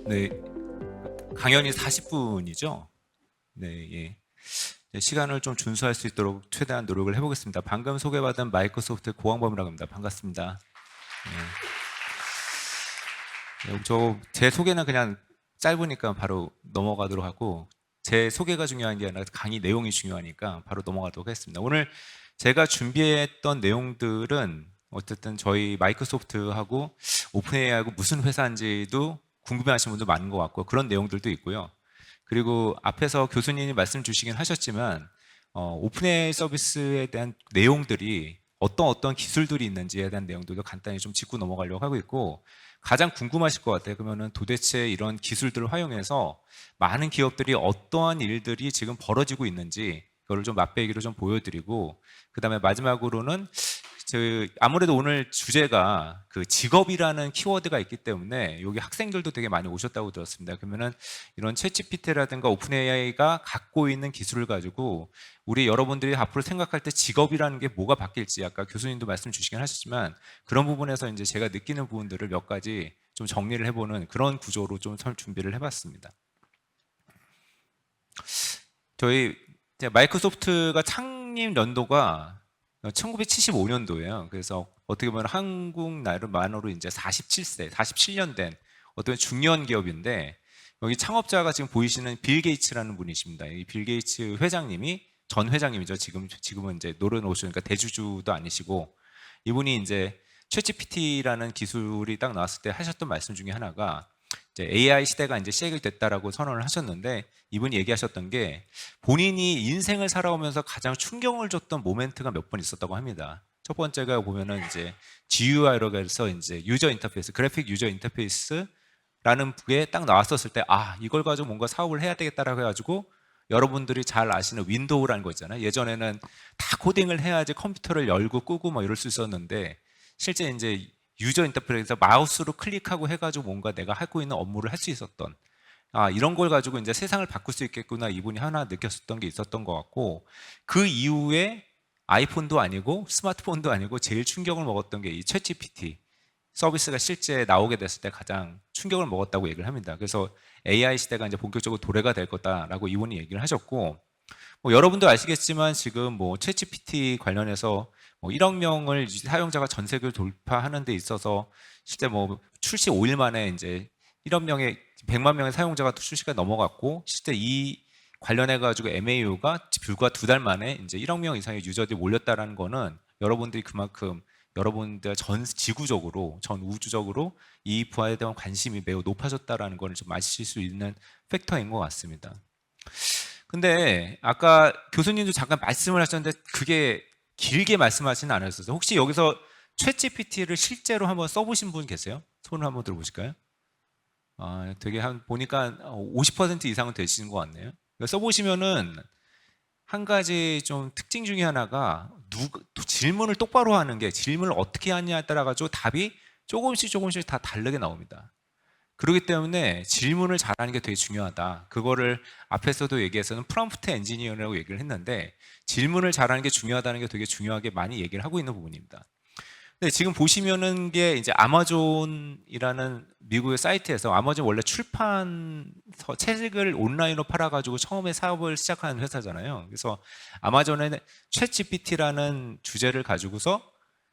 네, 강연이 40분이죠. 네, 예. 시간을 좀 준수할 수 있도록 최대한 노력을 해보겠습니다. 방금 소개받은 마이크로소프트 고왕범이라고 합니다. 반갑습니다. 제 소개는 그냥 짧으니까 바로 넘어가도록 하고, 제 소개가 중요한 게 아니라 강의 내용이 중요하니까 바로 넘어가도록 하겠습니다. 오늘 제가 준비했던 내용들은 어쨌든 저희 마이크로소프트하고 오픈AI하고 무슨 회사인지도 궁금해하시는 분도 많은 것 같고, 그런 내용들도 있고요. 그리고 앞에서 교수님이 말씀 주시긴 하셨지만 오픈AI 서비스에 대한 내용들이 어떤 기술들이 있는지에 대한 내용들도 간단히 좀 짚고 넘어가려고 하고 있고, 가장 궁금하실 것 같아요. 그러면은 도대체 이런 기술들을 활용해서 많은 기업들이 어떠한 일들이 지금 벌어지고 있는지 그거를 좀 맛배기로 좀 보여드리고, 그 다음에 마지막으로는 아무래도 오늘 주제가 그 직업이라는 키워드가 있기 때문에 여기 학생들도 되게 많이 오셨다고 들었습니다. 그러면은 이런 챗GPT라든가 오픈AI가 갖고 있는 기술을 가지고 우리 여러분들이 앞으로 생각할 때 직업이라는 게 뭐가 바뀔지, 아까 교수님도 말씀 주시긴 하셨지만 그런 부분에서 이제 제가 느끼는 부분들을 몇 가지 좀 정리를 해보는 그런 구조로 좀 준비를 해봤습니다. 저희 마이크로소프트가 창립 연도가 1975년도예요. 그래서 어떻게 보면 한국 만으로 이제 47년 된 어떤 중년 기업인데, 여기 창업자가 지금 보이시는 빌 게이츠라는 분이십니다. 이 빌 게이츠 회장님이 전 회장님이죠. 지금은 이제 노르노션이니까 대주주도 아니시고, 이분이 이제 챗GPT라는 기술이 딱 나왔을 때 하셨던 말씀 중에 하나가 이제 AI 시대가 이제 시작이 됐다라고 선언을 하셨는데, 이분이 얘기하셨던 게 본인이 인생을 살아오면서 가장 충격을 줬던 모멘트가 몇 번 있었다고 합니다. 첫 번째가 보면은 이제 GUI라고 해서 이제 유저 인터페이스, 그래픽 유저 인터페이스라는 게 딱 나왔었을 때, 이걸 가지고 뭔가 사업을 해야 되겠다라고 해가지고, 여러분들이 잘 아시는 윈도우라는 거 있잖아요. 예전에는 다 코딩을 해야지 컴퓨터를 열고 끄고 뭐 이럴 수 있었는데, 실제 이제 유저 인터페이스에서 마우스로 클릭하고 해가지고 뭔가 내가 하고 있는 업무를 할 수 있었던, 이런 걸 가지고 이제 세상을 바꿀 수 있겠구나, 이분이 하나 느꼈었던 게 있었던 것 같고, 그 이후에 아이폰도 아니고 스마트폰도 아니고 제일 충격을 먹었던 게 이 챗GPT 서비스가 실제 나오게 됐을 때 가장 충격을 먹었다고 얘기를 합니다. 그래서 AI 시대가 이제 본격적으로 도래가 될 거다라고 이분이 얘기를 하셨고, 뭐 여러분도 아시겠지만 지금 뭐 챗GPT 관련해서 뭐 1억 명을 사용자가 전 세계를 돌파하는 데 있어서 실제 뭐 출시 5일 만에 이제 1억 명의 100만 명의 사용자가 출시가 넘어갔고, 실제 이 관련해 가지고 MAU가 불과 2달 만에 이제 1억 명 이상의 유저들이 몰렸다라는 거는, 여러분들이 그만큼 여러분들 전 지구적으로 전 우주적으로 이 부분에 대한 관심이 매우 높아졌다라는 걸 좀 아실 수 있는 팩터인 것 같습니다. 근데 아까 교수님도 잠깐 말씀을 하셨는데 그게 길게 말씀하지는 않으셨어요. 혹시 여기서 챗GPT를 실제로 한번 써보신 분 계세요? 손을 한번 들어보실까요? 되게 보니까 50% 이상은 되시는 것 같네요. 써보시면은 한 가지 좀 특징 중에 하나가 질문을 똑바로 하는 게, 질문을 어떻게 하느냐에 따라 가지고 답이 조금씩 다 다르게 나옵니다. 그렇기 때문에 질문을 잘하는 게 되게 중요하다. 그거를 앞에서도 얘기해서는 프롬프트 엔지니어라고 얘기를 했는데, 질문을 잘하는 게 중요하다는 게 되게 중요하게 많이 얘기를 하고 있는 부분입니다. 근데 지금 보시면은 게 이제 아마존이라는 미국의 사이트에서, 아마존 원래 책을 온라인으로 팔아가지고 처음에 사업을 시작한 회사잖아요. 그래서 아마존의 챗GPT라는 주제를 가지고서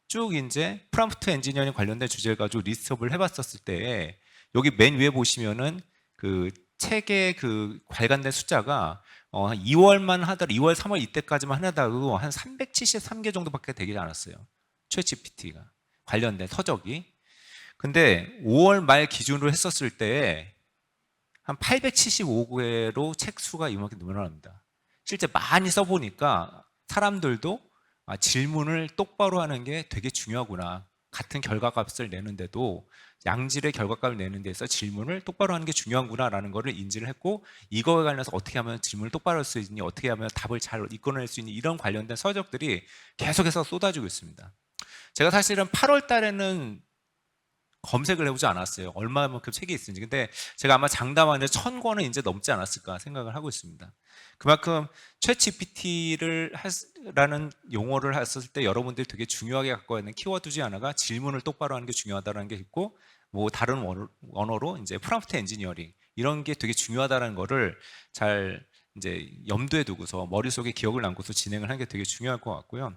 쭉 이제 프롬프트 엔지니어링 관련된 주제를 가지고 리스트업을 해봤었을 때, 여기 맨 위에 보시면은 그 책의 그 발간된 숫자가 2월만 하더라도 2월, 3월 이때까지만 하더라도 한 373개 정도밖에 되지 않았어요. 챗GPT가 관련된 서적이. 근데 5월 말 기준으로 했었을 때 한 875개로 책 수가 이만큼 늘어납니다. 실제 많이 써보니까 사람들도 질문을 똑바로 하는 게 되게 중요하구나. 같은 결과값을 내는데도 양질의 결과값을 내는 데서 질문을 똑바로 하는 게 중요하구나라는 것을 인지를 했고, 이거에 관련해서 어떻게 하면 질문을 똑바로 할 수 있니, 어떻게 하면 답을 잘 이끌어낼 수 있니, 이런 관련된 서적들이 계속해서 쏟아지고 있습니다. 제가 사실은 8월 달에는 검색을 해보지 않았어요. 얼마만큼 책이 있는지. 근데 제가 아마 장담하는데 1000권은 이제 넘지 않았을까 생각을 하고 있습니다. 그만큼 챗GPT라는 용어를 했을 때 여러분들이 되게 중요하게 갖고 있는 키워드 중에 하나가 질문을 똑바로 하는 게 중요하다는 게 있고, 뭐 다른 언어로 이제 프롬프트 엔지니어링 이런 게 되게 중요하다는 거를 잘 이제 염두에 두고서 머릿속에 기억을 남고서 진행을 하는 게 되게 중요할 것 같고요.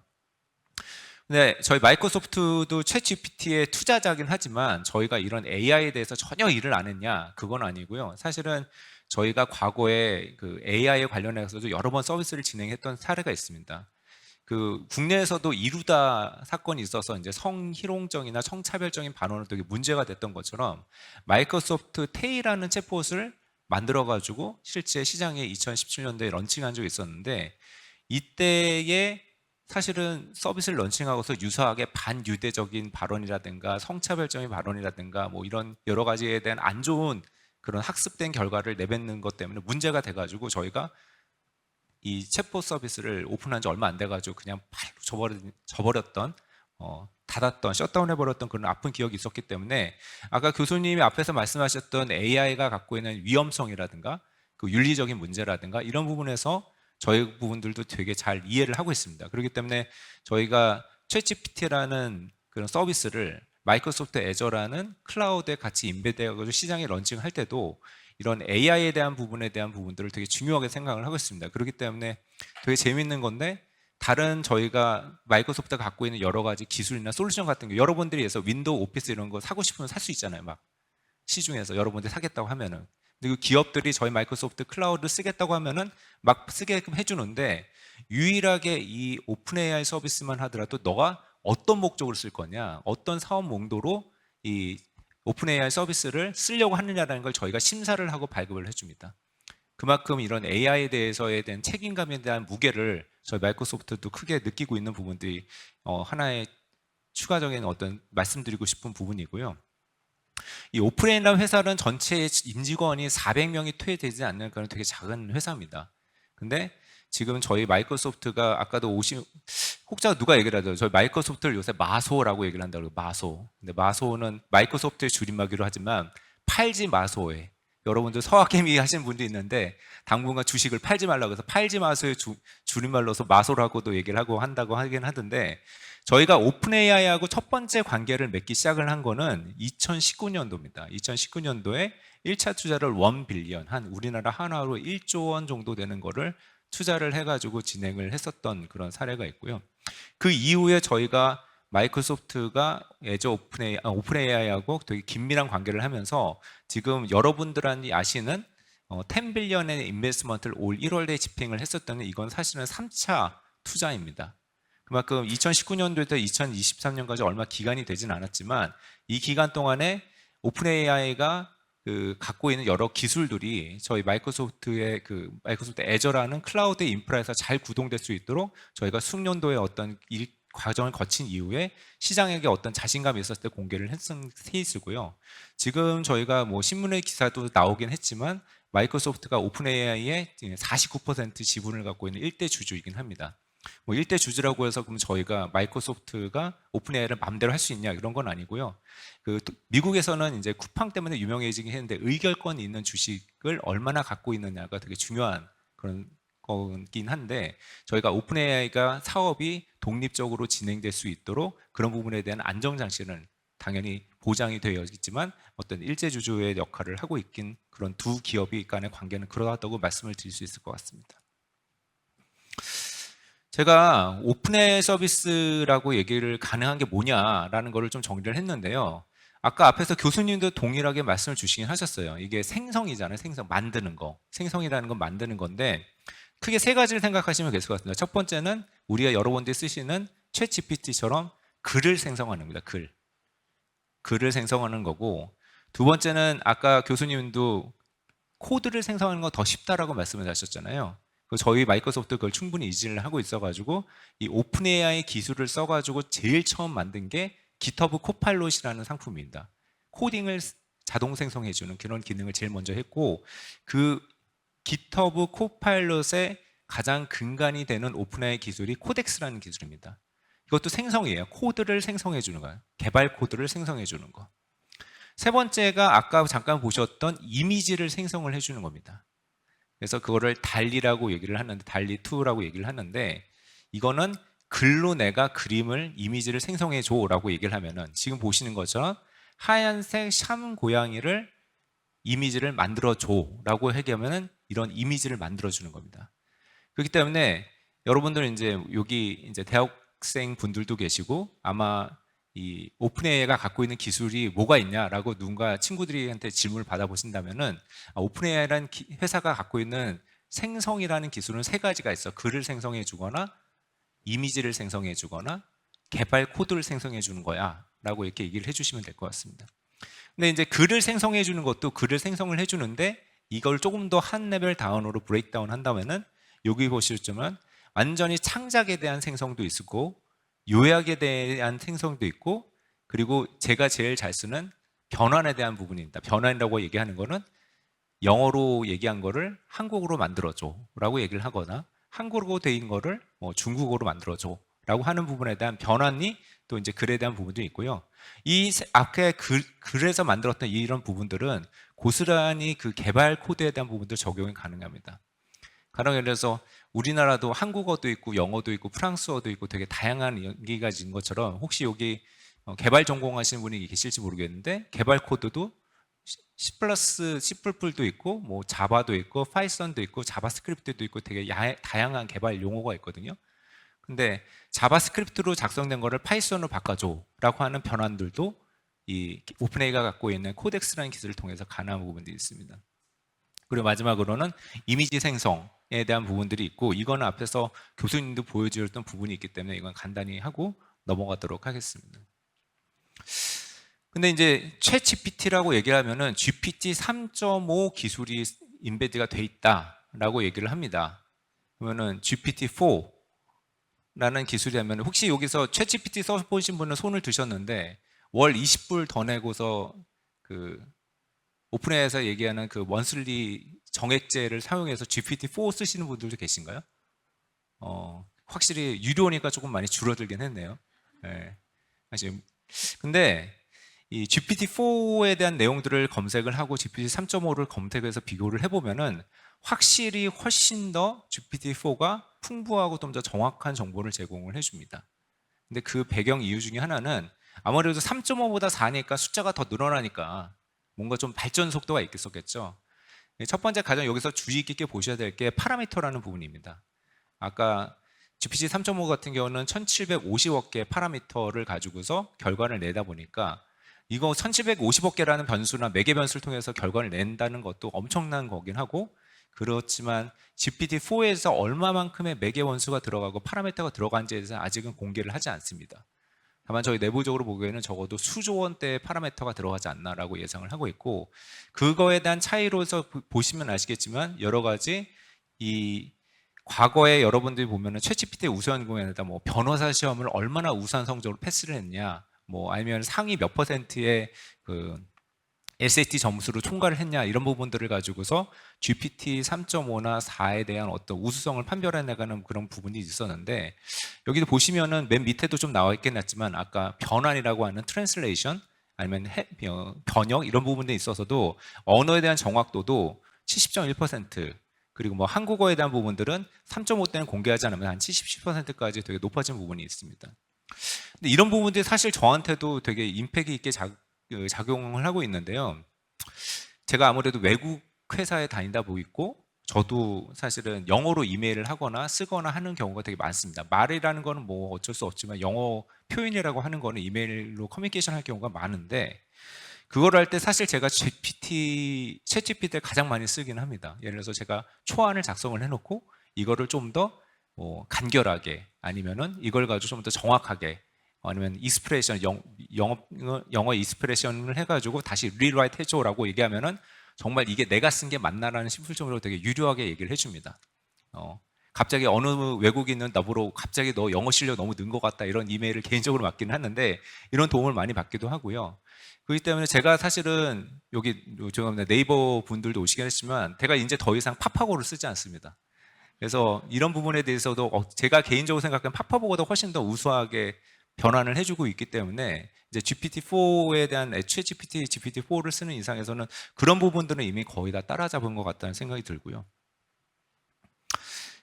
네, 저희 마이크로소프트도 챗GPT의 투자자긴 하지만 저희가 이런 AI에 대해서 전혀 일을 안 했냐? 그건 아니고요. 사실은 저희가 과거에 그 AI에 관련해서도 여러 번 서비스를 진행했던 사례가 있습니다. 그 국내에서도 이루다 사건이 있어서 이제 성희롱적이나 성차별적인 발언을 되게 문제가 됐던 것처럼 마이크로소프트 테이라는 챗봇을 만들어 가지고 실제 시장에 2017년도에 런칭한 적이 있었는데 이때에 사실은 서비스를 런칭하고서 유사하게 반유대적인 발언이라든가 성차별적인 발언이라든가 뭐 이런 여러 가지에 대한 안 좋은 그런 학습된 결과를 내뱉는 것 때문에 문제가 돼가지고 저희가 이 챗봇 서비스를 오픈한 지 얼마 안 돼가지고 그냥 바로 저버렸던 닫았던 셧다운 해버렸던 그런 아픈 기억이 있었기 때문에 아까 교수님이 앞에서 말씀하셨던 AI가 갖고 있는 위험성이라든가 그 윤리적인 문제라든가 이런 부분에서 저희 부분들도 되게 잘 이해를 하고 있습니다. 그렇기 때문에 저희가 챗GPT라는 그런 서비스를 마이크로소프트 애저라는 클라우드에 같이 인베드해가지고 시장에 런칭할 때도 이런 AI에 대한 부분에 대한 부분들을 되게 중요하게 생각을 하고 있습니다. 그렇기 때문에 되게 재밌는 건데 다른 저희가 마이크로소프트가 갖고 있는 여러 가지 기술이나 솔루션 같은 거 여러분들이 해서 윈도우 오피스 이런 거 사고 싶으면 살 수 있잖아요. 막 시중에서 여러분들이 사겠다고 하면은 그리고 기업들이 저희 마이크로소프트 클라우드를 쓰겠다고 하면은 막 쓰게끔 해주는데 유일하게 이 오픈 AI 서비스만 하더라도 너가 어떤 목적으로 쓸 거냐, 어떤 사업 용도로 이 오픈 AI 서비스를 쓰려고 하느냐라는 걸 저희가 심사를 하고 발급을 해줍니다. 그만큼 이런 AI에 대해서에 대한 책임감에 대한 무게를 저희 마이크로소프트도 크게 느끼고 있는 부분들이 하나의 추가적인 어떤 말씀드리고 싶은 부분이고요. 이 오프레인이라는 회사는 전체 임직원이 400명이 퇴되지 않는 그런 되게 작은 회사입니다. 근데 지금 저희 마이크로소프트가 아까도 혹자 누가 얘기를 하죠. 저희 마이크로소프트를 요새 마소라고 얘기를 한다고 마소. 근데 마소는 마이크로소프트의 줄임말기로 하지만 팔지 마소에 여러분들 서학개미 하시는 분도 있는데 당분간 주식을 팔지 말라고 해서 팔지 마소의 줄임말로서 마소라고도 얘기를 하고 한다고 하긴 하던데 저희가 오픈 AI하고 첫 번째 관계를 맺기 시작을 한 거는 2019년도입니다. 2019년도에 1차 투자를 1빌리언, 한 우리나라 한화로 1조 원 정도 되는 거를 투자를 해가지고 진행을 했었던 그런 사례가 있고요. 그 이후에 저희가 마이크로소프트가 애저 오픈 AI하고 되게 긴밀한 관계를 하면서 지금 여러분들이 아시는 10빌리언의 인베스트먼트를 올 1월에 집행을 했었던 이건 사실은 3차 투자입니다. 그만큼 2019년도에서 2023년까지 얼마 기간이 되진 않았지만 이 기간 동안에 오픈 AI가 갖고 있는 여러 기술들이 저희 마이크로소프트의 마이크로소프트 애저라는 클라우드 인프라에서 잘 구동될 수 있도록 저희가 숙련도의 어떤 과정을 거친 이후에 시장에게 어떤 자신감이 있었을 때 공개를 했던 케이스고요. 지금 저희가 뭐 신문의 기사도 나오긴 했지만 마이크로소프트가 오픈 AI의 49% 지분을 갖고 있는 1대 주주이긴 합니다. 뭐 1대 주주라고 해서 그럼 저희가 마이크로소프트가 오픈 AI를 마음대로 할 수 있냐 이런 건 아니고요. 미국에서는 이제 쿠팡 때문에 유명해지긴 했는데 의결권이 있는 주식을 얼마나 갖고 있느냐가 되게 중요한 그런 거긴 한데 저희가 오픈 AI가 사업이 독립적으로 진행될 수 있도록 그런 부분에 대한 안정 장치는 당연히 보장이 되어 있지만 어떤 일제 주주의 역할을 하고 있긴 그런 두 기업이 간의 관계는 그러하다고 말씀을 드릴 수 있을 것 같습니다. 제가 오픈의 서비스라고 얘기를 가능한 게 뭐냐라는 거를 좀 정리를 했는데요. 아까 앞에서 교수님도 동일하게 말씀을 주시긴 하셨어요. 이게 생성이잖아요. 만드는 거. 생성이라는 건 만드는 건데 크게 세 가지를 생각하시면 될 것 같습니다. 첫 번째는 우리가 여러분들이 쓰시는 챗 GPT처럼 글을 생성하는 겁니다. 글을 생성하는 거고 두 번째는 아까 교수님도 코드를 생성하는 건 더 쉽다라고 말씀을 하셨잖아요. 저희 마이크로소프트 그걸 충분히 이지를 하고 있어가지고 이 오픈 AI 기술을 써가지고 제일 처음 만든 게 GitHub 코파일럿이라는 상품입니다. 코딩을 자동 생성해주는 그런 기능을 제일 먼저 했고 그 GitHub 코파일럿의 가장 근간이 되는 오픈 AI 기술이 코덱스라는 기술입니다. 이것도 생성이에요. 코드를 생성해주는 거예요. 개발 코드를 생성해주는 거. 세 번째가 아까 잠깐 보셨던 이미지를 생성을 해주는 겁니다. 그래서 그거를 달리라고 얘기를 하는데 달리2라고 얘기를 하는데 이거는 글로 내가 그림을 이미지를 생성해 줘라고 얘기를 하면은 지금 보시는 것처럼 하얀색 샴 고양이를 이미지를 만들어줘라고 얘기하면은 이런 이미지를 만들어주는 겁니다. 그렇기 때문에 여러분들은 이제 여기 이제 대학생 분들도 계시고 아마 이 오픈AI가 갖고 있는 기술이 뭐가 있냐라고 누군가 친구들한테 질문을 받아보신다면은 오픈AI라는 회사가 갖고 있는 생성이라는 기술은 세 가지가 있어. 글을 생성해 주거나 이미지를 생성해 주거나 개발 코드를 생성해 주는 거야 라고 이렇게 얘기를 해주시면 될 것 같습니다. 근데 이제 글을 생성해 주는 것도 글을 생성을 해주는데 이걸 조금 더 한 레벨 다운으로 브레이크다운 한다면은 여기 보시면 완전히 창작에 대한 생성도 있고 요약에 대한 생성도 있고 그리고 제가 제일 잘 쓰는 변환에 대한 부분입니다. 변환이라고 얘기하는 거는 영어로 얘기한 거를 한국어로 만들어줘 라고 얘기를 하거나 한국어로 돼 있는 거를 뭐 중국어로 만들어줘 라고 하는 부분에 대한 변환이 또 이제 글에 대한 부분도 있고요. 이 앞에 글에서 만들었던 이런 부분들은 고스란히 그 개발 코드에 대한 부분도 적용이 가능합니다. 가령 예를 들어서 우리나라도 한국어도 있고 영어도 있고 프랑스어도 있고 되게 다양한 연기가 있는 것처럼 혹시 여기 개발 전공하시는 분이 계실지 모르겠는데 개발 코드도 C++, C++도 있고 뭐 자바도 있고 파이썬도 있고 자바스크립트도 있고 되게 다양한 개발 용어가 있거든요. 근데 자바스크립트로 작성된 거를 파이썬으로 바꿔줘 라고 하는 변환들도 이 오픈AI가 갖고 있는 코덱스라는 기술을 통해서 가능한 부분들이 있습니다. 그리고 마지막으로는 이미지 생성에 대한 부분들이 있고 이거는 앞에서 교수님도 보여주셨던 부분이 있기 때문에 이건 간단히 하고 넘어가도록 하겠습니다. 근데 이제 챗GPT라고 얘기를 하면은 GPT 3.5 기술이 인베드가 돼 있다라고 얘기를 합니다. 그러면은 GPT-4 라는 기술이라면 혹시 여기서 챗GPT 써보신 분은 손을 드셨는데 월 20불 더 내고서 그 오픈AI에서 얘기하는 그 원슬리 정액제를 사용해서 GPT-4 쓰시는 분들도 계신가요? 확실히 유료니까 조금 많이 줄어들긴 했네요. 네. 근데 이 GPT-4에 대한 내용들을 검색을 하고 GPT 3.5를 검색해서 비교를 해보면은 확실히 훨씬 더 GPT-4가 풍부하고 좀 더 정확한 정보를 제공을 해줍니다. 근데 그 배경 이유 중에 하나는 아무래도 3.5보다 4니까 숫자가 더 늘어나니까 뭔가 좀 발전 속도가 있겠죠. 첫 번째 가장 여기서 주의 깊게 보셔야 될 게 파라미터라는 부분입니다. 아까 GPT 3.5 같은 경우는 1750억 개의 파라미터를 가지고서 결과를 내다 보니까 이거 1750억 개라는 변수나 매개 변수를 통해서 결과를 낸다는 것도 엄청난 거긴 하고 그렇지만 GPT-4에서 얼마만큼의 매개 원수가 들어가고 파라미터가 들어간지에 대해서 아직은 공개를 하지 않습니다. 다만 저희 내부적으로 보기에는 적어도 수조 원대의 파라미터가 들어가지 않나라고 예상을 하고 있고 그거에 대한 차이로서 보시면 아시겠지만 여러 가지 이 과거에 여러분들이 보면은 챗GPT 우수한 공연에다 뭐 변호사 시험을 얼마나 우수한 성적으로 패스를 했냐 뭐 아니면 상위 몇 퍼센트의 그 SAT 점수로 총괄을 했냐 이런 부분들을 가지고서 GPT 3.5나 4에 대한 어떤 우수성을 판별해 나가는 그런 부분이 있었는데 여기도 보시면은 맨 밑에도 좀 나와 있긴 했지만 아까 변환이라고 하는 트랜슬레이션 아니면 번역 이런 부분에 있어서도 언어에 대한 정확도도 70.1% 그리고 뭐 한국어에 대한 부분들은 3.5 때는 공개하지 않으면 한 77%까지 되게 높아진 부분이 있습니다. 근데 이런 부분들이 사실 저한테도 되게 임팩트 있게 작용을 하고 있는데요. 제가 아무래도 외국 회사에 다니다 보고 있고 저도 사실은 영어로 이메일을 하거나 쓰거나 하는 경우가 되게 많습니다. 말이라는 거는 뭐 어쩔 수 없지만 영어 표현이라고 하는 거는 이메일로 커뮤니케이션 할 경우가 많은데 그걸 할 때 사실 제가 챗GPT를 가장 많이 쓰긴 합니다. 예를 들어서 제가 초안을 작성을 해놓고 이거를 좀 더 간결하게 아니면은 이걸 가지고 좀 더 정확하게 아니면 이스프레션 영어 이스프레션을 해가지고 다시 리라이트 해줘라고 얘기하면은 정말 이게 내가 쓴 게 맞나라는 싶을 정도로 되게 유려하게 얘기를 해줍니다. 갑자기 어느 외국인은 나보러 갑자기 너 영어 실력 너무 는 것 같다 이런 이메일을 개인적으로 받기는 하는데 이런 도움을 많이 받기도 하고요. 그렇기 때문에 제가 사실은 여기 네이버 분들도 오시긴 했지만 제가 이제 더 이상 파파고를 쓰지 않습니다. 그래서 이런 부분에 대해서도 제가 개인적으로 생각하는 파파고보다 훨씬 더 우수하게 변환을 해주고 있기 때문에 이제 GPT-4에 대한 GPT-4를 쓰는 이상에서는 그런 부분들은 이미 거의 다 따라잡은 것 같다는 생각이 들고요.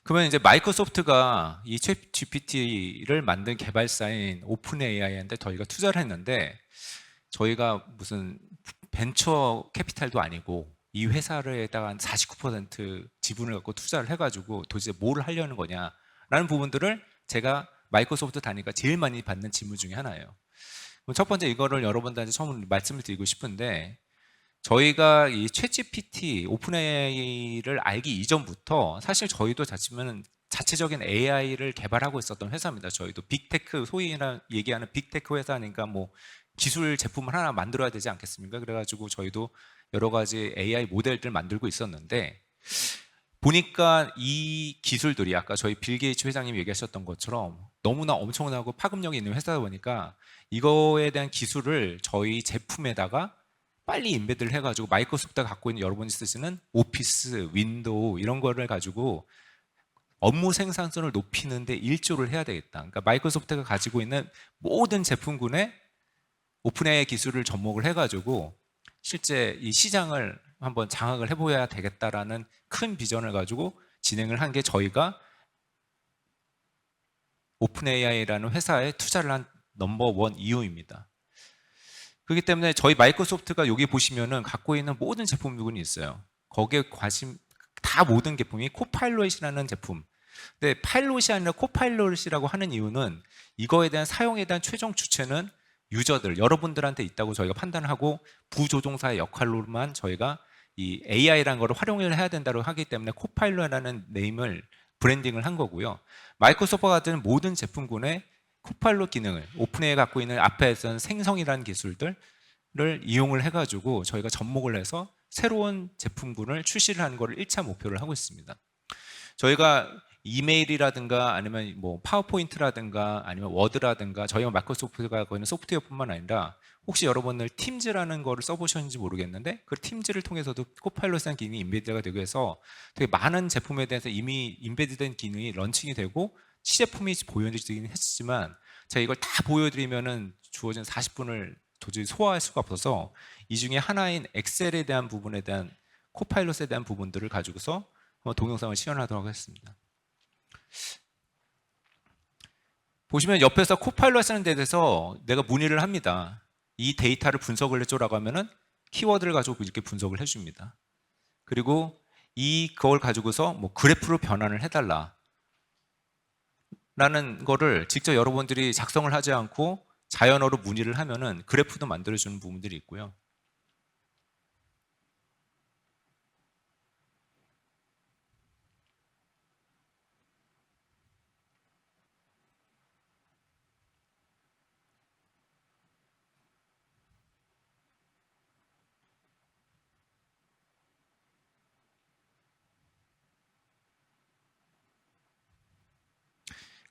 그러면 이제 마이크로소프트가 이 챗GPT를 만든 개발사인 오픈AI한테 저희가 투자를 했는데 저희가 무슨 벤처 캐피탈도 아니고 이 회사에다가 한 49% 지분을 갖고 투자를 해가지고 도대체 뭘 하려는 거냐라는 부분들을 제가 마이크로소프트 다니까 제일 많이 받는 질문 중에 하나예요. 첫 번째 이거를 여러분들한테 처음 말씀을 드리고 싶은데, 저희가 이 챗GPT, 오픈AI를 알기 이전부터 사실 저희도 자체적인 AI를 개발하고 있었던 회사입니다. 저희도 빅테크, 소위 얘기하는 빅테크 회사니까 뭐 기술 제품을 하나 만들어야 되지 않겠습니까? 그래가지고 저희도 여러 가지 AI 모델들 만들고 있었는데, 보니까 이 기술들이 아까 저희 빌 게이츠 회장님이 얘기하셨던 것처럼 너무나 엄청나고 파급력이 있는 회사다 보니까 이거에 대한 기술을 저희 제품에다가 빨리 인베드를 해가지고 마이크로소프트가 갖고 있는 여러분이 쓰시는 오피스, 윈도우 이런 거를 가지고 업무 생산성을 높이는데 일조를 해야 되겠다. 그러니까 마이크로소프트가 가지고 있는 모든 제품군에 오픈AI 기술을 접목을 해가지고 실제 이 시장을 한번 장악을 해보아야 되겠다라는 큰 비전을 가지고 진행을 한 게 저희가 오픈AI라는 회사에 투자를 한 넘버원 이유입니다. 그렇기 때문에 저희 마이크로소프트가 여기 보시면은 갖고 있는 모든 제품군이 있어요. 거기에 다 모든 제품이 코파일럿이라는 제품. 근데 파일럿이 아니라 코파일럿이라고 하는 이유는 이거에 대한 사용에 대한 최종 주체는 유저들, 여러분들한테 있다고 저희가 판단하고 부조종사의 역할로만 저희가 이 AI라는 걸 활용을 해야 된다고 하기 때문에 코파일럿이라는 네임을 브랜딩을 한 거고요. 마이크로소프트가 가진 모든 제품군의 코파일럿 기능을 오픈AI가 갖고 있는 앞에서는 생성이라는 기술들을 이용을 해가지고 저희가 접목을 해서 새로운 제품군을 출시를 하는 것을 1차 목표를 하고 있습니다. 저희가 이메일이라든가 아니면 뭐 파워포인트라든가 아니면 워드라든가 저희가 마이크로소프트가 갖고 있는 소프트웨어뿐만 아니라 혹시 여러분들 팀즈라는 거를 써보셨는지 모르겠는데 그 팀즈를 통해서도 코파일럿이라는 기능이 인베드가 되고 해서 되게 많은 제품에 대해서 이미 인베드된 기능이 런칭이 되고 시제품이 보여지긴 했지만 제가 이걸 다 보여드리면은 주어진 40분을 도저히 소화할 수가 없어서 이 중에 하나인 엑셀에 대한 부분에 대한 코파일럿에 대한 부분들을 가지고서 동영상을 시연하도록 하겠습니다. 보시면 옆에서 코파일럿 하는 데 대해서 내가 문의를 합니다. 이 데이터를 분석을 해줘라고 하면은 키워드를 가지고 이렇게 분석을 해줍니다. 그리고 그걸 가지고서 뭐 그래프로 변환을 해달라 라는 거를 직접 여러분들이 작성을 하지 않고 자연어로 문의를 하면은 그래프도 만들어주는 부분들이 있고요.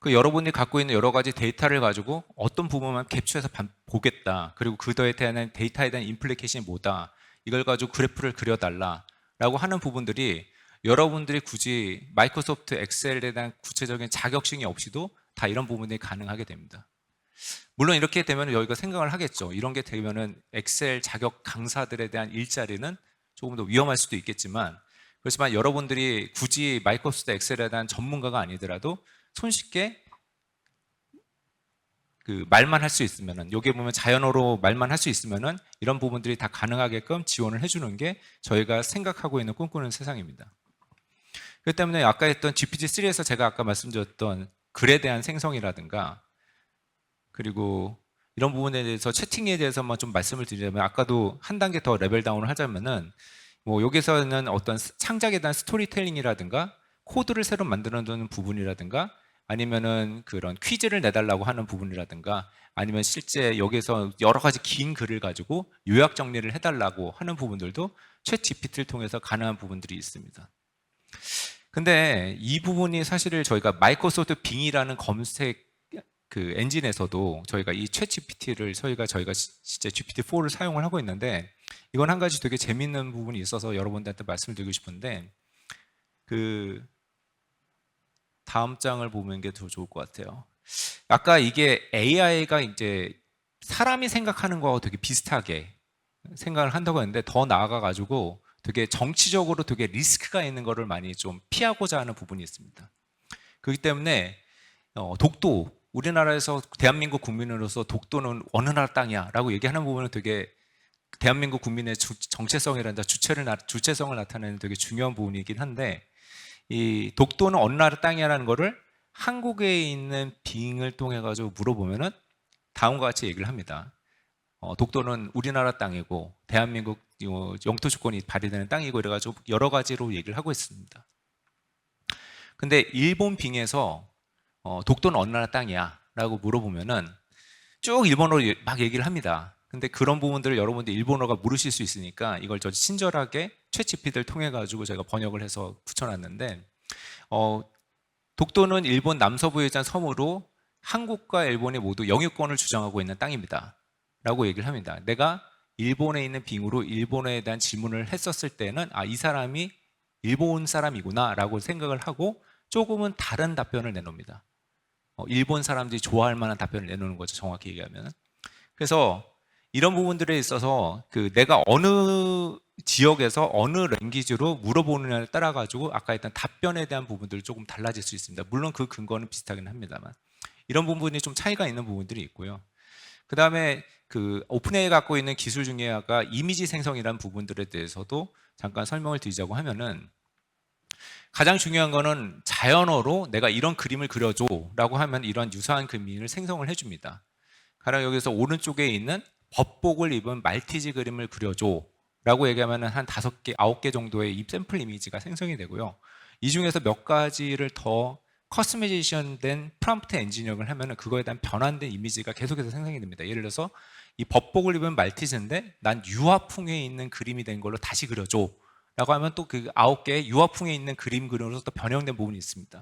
그 여러분이 갖고 있는 여러 가지 데이터를 가지고 어떤 부분만 캡처해서 보겠다. 그리고 그거에 대한 데이터에 대한 임플리케이션이 뭐다. 이걸 가지고 그래프를 그려달라라고 하는 부분들이 여러분들이 굳이 마이크로소프트 엑셀에 대한 구체적인 자격증이 없이도 다 이런 부분들이 가능하게 됩니다. 물론 이렇게 되면 여기가 생각을 하겠죠. 이런 게 되면은 엑셀 자격 강사들에 대한 일자리는 조금 더 위험할 수도 있겠지만, 그렇지만 여러분들이 굳이 마이크로소프트 엑셀에 대한 전문가가 아니더라도 손쉽게 그 말만 할 수 있으면은, 여기 보면 자연어로 말만 할 수 있으면은 이런 부분들이 다 가능하게끔 지원을 해주는 게 저희가 생각하고 있는 꿈꾸는 세상입니다. 그렇기 때문에 아까 했던 GPT-3에서 제가 아까 말씀드렸던 글에 대한 생성이라든가, 그리고 이런 부분에 대해서 채팅에 대해서만 좀 말씀을 드리자면, 아까도 한 단계 더 레벨 다운을 하자면은 뭐 여기서는 어떤 창작에 대한 스토리텔링이라든가 코드를 새로 만들어두는 부분이라든가 아니면은 그런 퀴즈를 내달라고 하는 부분이라든가 아니면 실제 여기서 여러 가지 긴 글을 가지고 요약 정리를 해달라고 하는 부분들도 챗 GPT를 통해서 가능한 부분들이 있습니다. 근데 이 부분이 사실을 저희가 마이크로소프트 빙이라는 검색 그 엔진에서도 저희가 이 챗 GPT를 저희가 실제 GPT-4를 사용을 하고 있는데, 이건 한 가지 되게 재밌는 부분이 있어서 여러분들한테 말씀을 드리고 싶은데, 그 다음 장을 보면 게 더 좋을 것 같아요. 아까 이게 AI가 이제 사람이 생각하는 거하고 되게 비슷하게 생각을 한다고 했는데, 더 나아가가지고 되게 정치적으로 되게 리스크가 있는 거를 많이 좀 피하고자 하는 부분이 있습니다. 그렇기 때문에 독도, 우리나라에서 대한민국 국민으로서 독도는 어느 나라 땅이야라고 얘기하는 부분은 되게 대한민국 국민의 정체성이란다 주체성을 나타내는 되게 중요한 부분이긴 한데, 이 독도는 어느 나라 땅이야라는 거를 한국에 있는 빙을 통해 가지고 물어보면은 다음과 같이 얘기를 합니다. 독도는 우리나라 땅이고 대한민국 영토 주권이 발휘되는 땅이고 이래가지고 여러 가지로 얘기를 하고 있습니다. 근데 일본 빙에서 독도는 어느 나라 땅이야 라고 물어보면은 쭉 일본어로 막 얘기를 합니다. 근데 그런 부분들을 여러분들 일본어가 모르실 수 있으니까 이걸 저 친절하게 챗GPT를 통해 가지고 제가 번역을 해서 붙여놨는데, 독도는 일본 남서부에 있는 섬으로 한국과 일본이 모두 영유권을 주장하고 있는 땅입니다 라고 얘기를 합니다. 내가 일본에 있는 빙으로 일본에 대한 질문을 했었을 때는 이 사람이 일본 사람이구나 라고 생각을 하고 조금은 다른 답변을 내놓습니다. 일본 사람들이 좋아할 만한 답변을 내놓는 거죠, 정확히 얘기하면. 그래서 이런 부분들에 있어서 내가 어느 지역에서 어느 랭귀지로 물어보느냐를 따라 가지고 아까 했던 답변에 대한 부분들이 조금 달라질 수 있습니다. 물론 그 근거는 비슷하긴 합니다만 이런 부분이 좀 차이가 있는 부분들이 있고요. 그 다음에 오픈AI가 갖고 있는 기술 중에 아까 이미지 생성이라는 부분들에 대해서도 잠깐 설명을 드리자고 하면은, 가장 중요한 거는 자연어로 내가 이런 그림을 그려줘 라고 하면 이런 유사한 그림을 생성을 해줍니다. 가령 여기서 오른쪽에 있는 법복을 입은 말티즈 그림을 그려줘 라고 얘기하면 한 5개, 9개 정도의 샘플 이미지가 생성이 되고요. 이 중에서 몇 가지를 더 커스터마이제이션 된 프롬프트 엔지니어링을 하면 그거에 대한 변환된 이미지가 계속해서 생성이 됩니다. 예를 들어서 이 법복을 입은 말티즈인데 난 유화풍에 있는 그림이 된 걸로 다시 그려줘 라고 하면 또 그 9개의 유화풍에 있는 그림으로서 또 변형된 부분이 있습니다.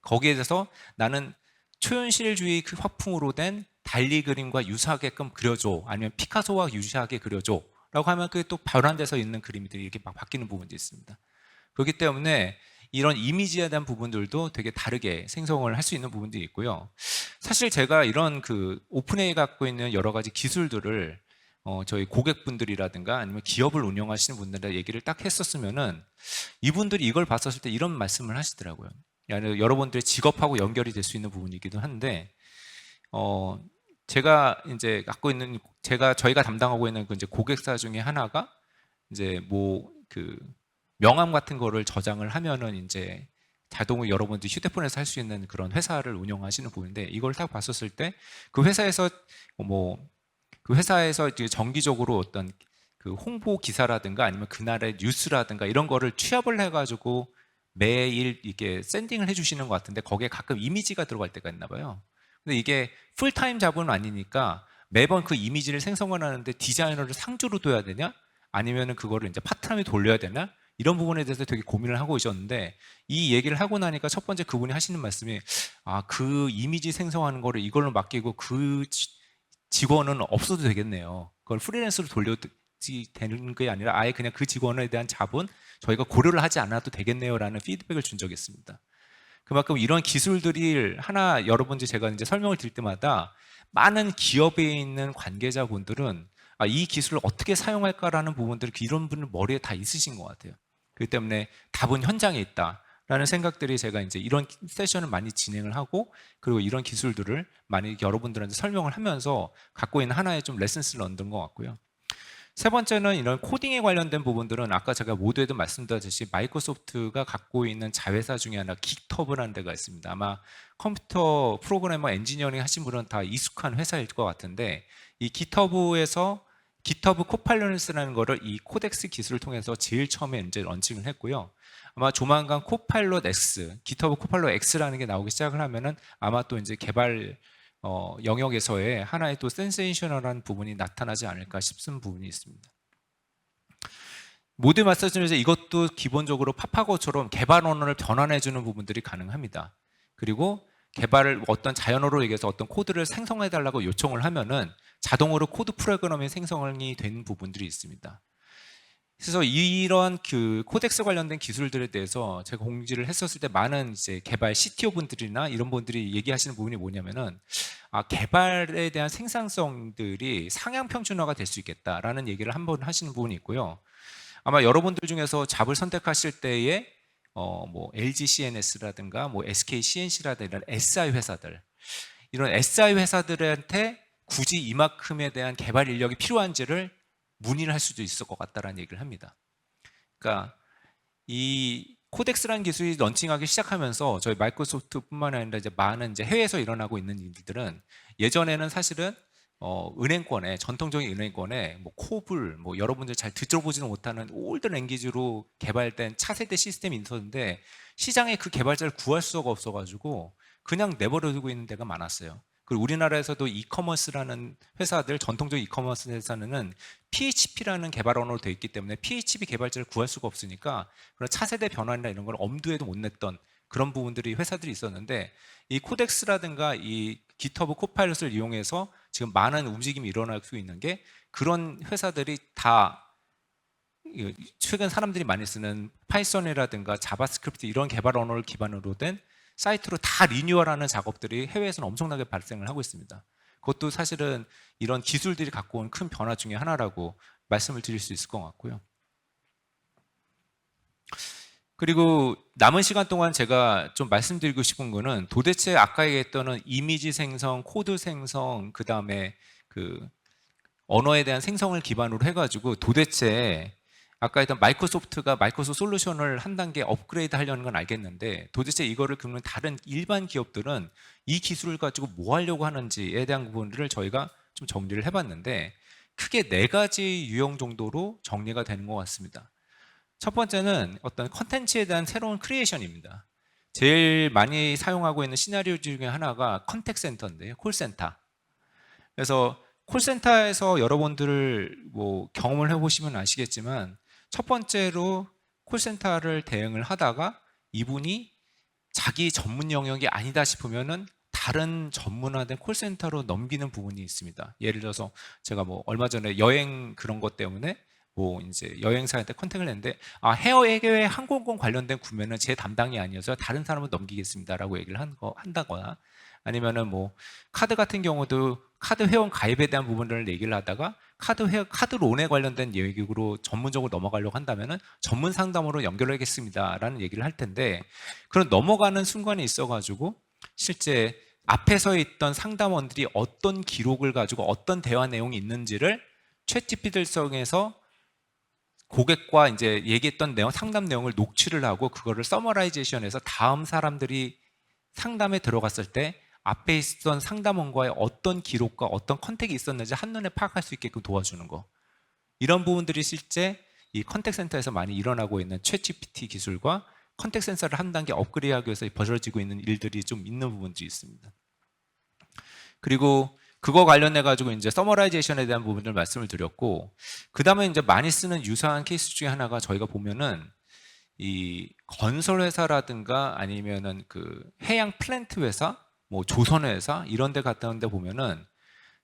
거기에 대해서 나는 초현실주의 그 화풍으로 된 달리 그림과 유사하게끔 그려줘, 아니면 피카소와 유사하게 그려줘 라고 하면 그게 또 변환돼서 있는 그림들이 이렇게 막 바뀌는 부분도 있습니다. 그렇기 때문에 이런 이미지에 대한 부분들도 되게 다르게 생성을 할 수 있는 부분들이 있고요. 사실 제가 이런 오픈AI 갖고 있는 여러 가지 기술들을 저희 고객분들이라든가 아니면 기업을 운영하시는 분들한테 얘기를 딱 했었으면은 이분들이 이걸 봤었을 때 이런 말씀을 하시더라고요. 여러분들의 직업하고 연결이 될 수 있는 부분이기도 한데, 제가 이제 갖고 있는 저희가 담당하고 있는 이제 고객사 중에 하나가 이제 명함 같은 거를 저장을 하면은 이제 자동으로 여러분들이 휴대폰에서 할 수 있는 그런 회사를 운영하시는 분인데, 이걸 딱 봤었을 때 그 회사에서 그 회사에서 정기적으로 어떤 홍보 기사라든가 아니면 그날의 뉴스라든가 이런 거를 취합을 해가지고 매일 이게 샌딩을 해주시는 것 같은데 거기에 가끔 이미지가 들어갈 때가 있나 봐요. 근데 이게 풀타임 잡은 아니니까 매번 그 이미지를 생성을 하는데 디자이너를 상주로 둬야 되냐? 아니면은 그거를 이제 파트타임에 돌려야 되나? 이런 부분에 대해서 되게 고민을 하고 있었는데, 이 얘기를 하고 나니까 첫 번째 그분이 하시는 말씀이 그 이미지 생성하는 거를 이걸로 맡기고 그 직원은 없어도 되겠네요. 그걸 프리랜서로 돌려도 되는 게 아니라 아예 그냥 그 직원에 대한 자본 저희가 고려를 하지 않아도 되겠네요 라는 피드백을 준 적이 있습니다. 그만큼 이런 기술들이 하나 여러분들 제가 이제 설명을 드릴 때마다 많은 기업에 있는 관계자분들은 이 기술을 어떻게 사용할까라는 부분들이 이런 분들 머리에 다 있으신 것 같아요. 그렇기 때문에 답은 현장에 있다라는 생각들이 제가 이제 이런 세션을 많이 진행을 하고, 그리고 이런 기술들을 많이 여러분들한테 설명을 하면서 갖고 있는 하나의 좀 레슨스를 얻은 것 같고요. 세 번째는 이런 코딩에 관련된 부분들은 아까 제가 모두에도 말씀드렸듯이 마이크로소프트가 갖고 있는 자회사 중에 하나 깃허브라는 데가 있습니다. 아마 컴퓨터 프로그래머 엔지니어링 하신 분은 다 익숙한 회사일 것 같은데, 이 깃허브에서 깃허브 코파일럿이라는 거를 이 코덱스 기술을 통해서 제일 처음에 이제 런칭을 했고요. 아마 조만간 코파일럿 X, 깃허브 코파일럿 X라는 게 나오기 시작을 하면은 아마 또 이제 개발 영역에서의 하나의 또 센세이셔널한 부분이 나타나지 않을까 싶은 부분이 있습니다. 모두 말씀드리면서 이것도 기본적으로 파파고처럼 개발 언어를 변환해주는 부분들이 가능합니다. 그리고 개발을 어떤 자연어로 얘기해서 어떤 코드를 생성해달라고 요청을 하면은 자동으로 코드 프로그램이 생성이 되는 부분들이 있습니다. 그래서 이런 코덱스 관련된 기술들에 대해서 제가 공지를 했었을 때 많은 이제 개발 CTO 분들이나 이런 분들이 얘기하시는 부분이 뭐냐면은 개발에 대한 생산성들이 상향 평준화가 될 수 있겠다라는 얘기를 한번 하시는 부분이 있고요. 아마 여러분들 중에서 잡을 선택하실 때에 LG CNS라든가 SK CNC라든가 이런 SI 회사들, 이런 SI 회사들한테 굳이 이만큼에 대한 개발 인력이 필요한지를 문의를 할 수도 있을 것 같다라는 얘기를 합니다. 그러니까 이 코덱스라는 기술이 런칭하기 시작하면서 저희 마이크로소프트뿐만 아니라 이제 많은 이제 해외에서 일어나고 있는 일들은 예전에는 사실은 은행권에 전통적인 은행권에 뭐 코블 뭐 여러분들 잘 들어보지는 못하는 올드 랭귀지로 개발된 차세대 시스템이 있었는데 시장에 그 개발자를 구할 수가 없어가지고 그냥 내버려두고 있는 데가 많았어요. 그리고 우리나라에서도 이커머스라는 회사들, 전통적 이커머스 회사는 PHP라는 개발 언어로 되어 있기 때문에 PHP 개발자를 구할 수가 없으니까 그런 차세대 변환이나 이런 걸 엄두에도 못 냈던 그런 부분들이 회사들이 있었는데 이 코덱스라든가 이 깃허브 코파일럿을 이용해서 지금 많은 움직임이 일어날 수 있는 게 그런 회사들이 다 최근 사람들이 많이 쓰는 파이썬이라든가 자바스크립트 이런 개발 언어를 기반으로 된 사이트로 다 리뉴얼하는 작업들이 해외에서는 엄청나게 발생을 하고 있습니다. 그것도 사실은 이런 기술들이 갖고 온 큰 변화 중에 하나라고 말씀을 드릴 수 있을 것 같고요. 그리고 남은 시간 동안 제가 좀 말씀드리고 싶은 거는 도대체 아까 얘기했던 이미지 생성, 코드 생성, 그 다음에 그 언어에 대한 생성을 기반으로 해가지고 도대체 아까 했던 마이크로소프트가 마이크로소프트 솔루션을 한 단계 업그레이드 하려는 건 알겠는데 도대체 이거를 그러면 다른 일반 기업들은 이 기술을 가지고 뭐 하려고 하는지에 대한 부분들을 저희가 좀 정리를 해봤는데 크게 4가지 유형 정도로 정리가 되는 것 같습니다. 첫 번째는 어떤 컨텐츠에 대한 새로운 크리에이션입니다. 제일 많이 사용하고 있는 시나리오 중에 하나가 컨택 센터인데요. 콜센터. 그래서 콜센터에서 여러분들 뭐 경험을 해보시면 아시겠지만 첫 번째로 콜센터를 대응을 하다가 이분이 자기 전문 영역이 아니다 싶으면은 다른 전문화된 콜센터로 넘기는 부분이 있습니다. 예를 들어서 제가 뭐 얼마 전에 여행 그런 것 때문에 뭐 이제 여행사한테 컨택을 했는데 해외 해외 항공권 관련된 구매는 제 담당이 아니어서 다른 사람을 넘기겠습니다라고 얘기를 한다거나 아니면은 뭐 카드 같은 경우도 카드 회원 가입에 대한 부분을 얘기를 하다가 카드 론에 관련된 얘기로 전문적으로 넘어가려고 한다면은 전문 상담으로 연결하겠습니다라는 얘기를 할 텐데 그런 넘어가는 순간이 있어가지고 실제 앞에 서 있던 상담원들이 어떤 기록을 가지고 어떤 대화 내용이 있는지를 챗GPT를 통해서 고객과 이제 얘기했던 내용, 상담 내용을 녹취를 하고 그거를 서머라이제이션해서 다음 사람들이 상담에 들어갔을 때 앞에 있었던 상담원과의 어떤 기록과 어떤 컨택이 있었는지 한눈에 파악할 수 있게끔 도와주는 거. 이런 부분들이 실제 이 컨택 센터에서 많이 일어나고 있는 챗GPT 기술과 컨택 센서를 한 단계 업그레이드하기 위해서 벌어지고 있는 일들이 좀 있는 부분들이 있습니다. 그리고 그거 관련해 가지고 이제 서머라이제이션에 대한 부분을 말씀을 드렸고 그 다음에 이제 많이 쓰는 유사한 케이스 중에 하나가 저희가 보면은 이 건설 회사라든가 아니면은 그 해양 플랜트 회사, 뭐 조선 회사 이런 데 갔다 온 데 보면은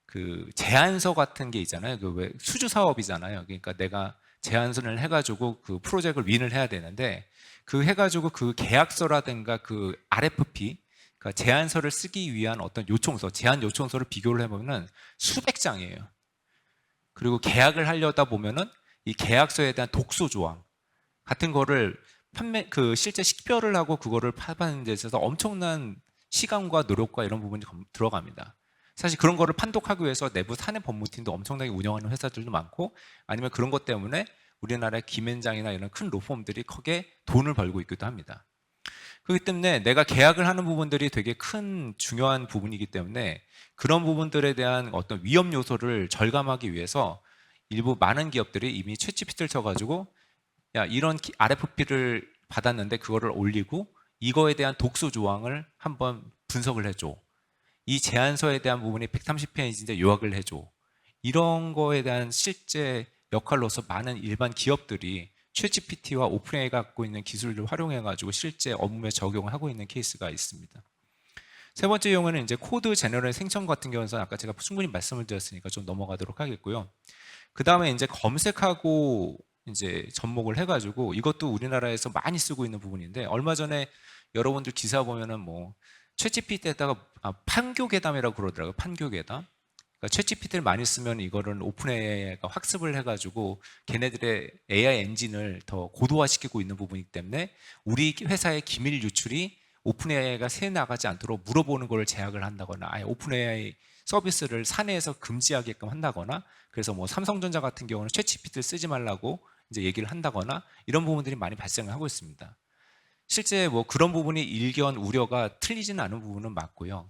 그 제안서 같은 게 있잖아요. 그 왜 수주 사업이잖아요. 그러니까 내가 제안서를 해가지고 그 프로젝트를 윈을 해야 되는데 그 해가지고 그 계약서라든가 그 RFP 그러니까 제안서를 쓰기 위한 어떤 요청서, 제안 요청서를 비교를 해보면은 수백 장이에요. 그리고 계약을 하려다 보면은 이 계약서에 대한 독소 조항 같은 거를 실제 식별을 하고 그거를 파악하는 데 있어서 엄청난 시간과 노력과 이런 부분이 들어갑니다. 사실 그런 거를 판독하기 위해서 내부 사내 법무팀도 엄청나게 운영하는 회사들도 많고 아니면 그런 것 때문에 우리나라의 김앤장이나 이런 큰 로펌들이 크게 돈을 벌고 있기도 합니다. 그렇기 때문에 내가 계약을 하는 부분들이 되게 큰 중요한 부분이기 때문에 그런 부분들에 대한 어떤 위험 요소를 절감하기 위해서 일부 많은 기업들이 이미 챗GPT를 쳐가지고 야 이런 RFP를 받았는데 그거를 올리고 이거에 대한 독소 조항을 한번 분석을 해줘. 이 제안서에 대한 부분이 130페이지인데 요약을 해줘. 이런 거에 대한 실제 역할로서 많은 일반 기업들이 챗GPT와 오픈AI가 갖고 있는 기술을 활용해가지고 실제 업무에 적용을 하고 있는 케이스가 있습니다. 세 번째 경우는 이제 코드 제너럴 생성 같은 경우는 아까 제가 충분히 말씀을 드렸으니까 좀 넘어가도록 하겠고요. 그 다음에 이제 검색하고 이제 접목을 해가지고 이것도 우리나라에서 많이 쓰고 있는 부분인데 얼마 전에 여러분들 기사 보면은 뭐 챗GPT에다가 판교계담이라고 그러더라고요. 판교계담. 그러니까 챗GPT를 많이 쓰면 이거를 오픈AI가 학습을 해가지고 걔네들의 AI 엔진을 더 고도화시키고 있는 부분이기 때문에 우리 회사의 기밀 유출이 오픈 AI가 새 나가지 않도록 물어보는 걸 제약을 한다거나 아예 오픈 AI 서비스를 사내에서 금지하게끔 한다거나 그래서 뭐 삼성전자 같은 경우는 챗GPT를 쓰지 말라고 이제 얘기를 한다거나 이런 부분들이 많이 발생을 하고 있습니다. 실제 뭐 그런 부분이 일견 우려가 틀리지는 않은 부분은 맞고요.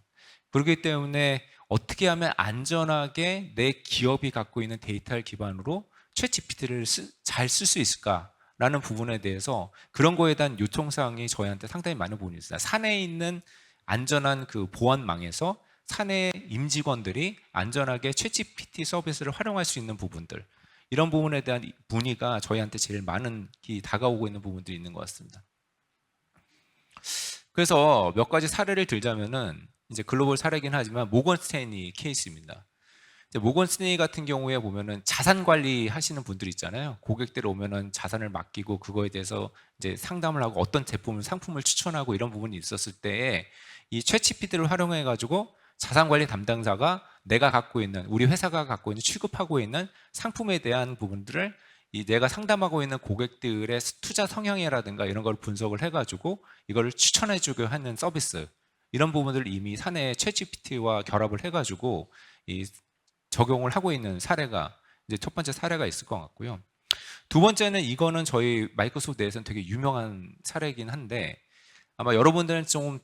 그렇기 때문에 어떻게 하면 안전하게 내 기업이 갖고 있는 데이터를 기반으로 챗GPT를 잘 쓸 수 있을까라는 부분에 대해서 그런 거에 대한 요청사항이 저희한테 상당히 많은 부분이 있습니다. 사내에 있는 안전한 그 보안망에서 사내 임직원들이 안전하게 챗GPT 서비스를 활용할 수 있는 부분들 이런 부분에 대한 문의가 저희한테 제일 많은 다가오고 있는 부분들이 있는 것 같습니다. 그래서 몇 가지 사례를 들자면은 이제 글로벌 사례긴 하지만 모건 스탠리 케이스입니다. 모건 스탠리 같은 경우에 보면은 자산 관리 하시는 분들 있잖아요. 고객들 오면은 자산을 맡기고 그거에 대해서 이제 상담을 하고 어떤 제품을 상품을 추천하고 이런 부분이 있었을 때에 이 챗GPT를 활용해 가지고 자산 관리 담당자가 내가 갖고 있는 우리 회사가 갖고 있는 취급하고 있는 상품에 대한 부분들을 이 내가 상담하고 있는 고객들의 투자 성향이라든가 이런 걸 분석을 해가지고 이거를 추천해주게 하는 서비스 이런 부분들을 이미 사내에 챗GPT와 결합을 해가지고 이 적용을 하고 있는 사례가 이제 첫 번째 사례가 있을 것 같고요. 두 번째는 이거는 저희 마이크로소프트 내에서는 되게 유명한 사례이긴 한데 아마 여러분들은 좀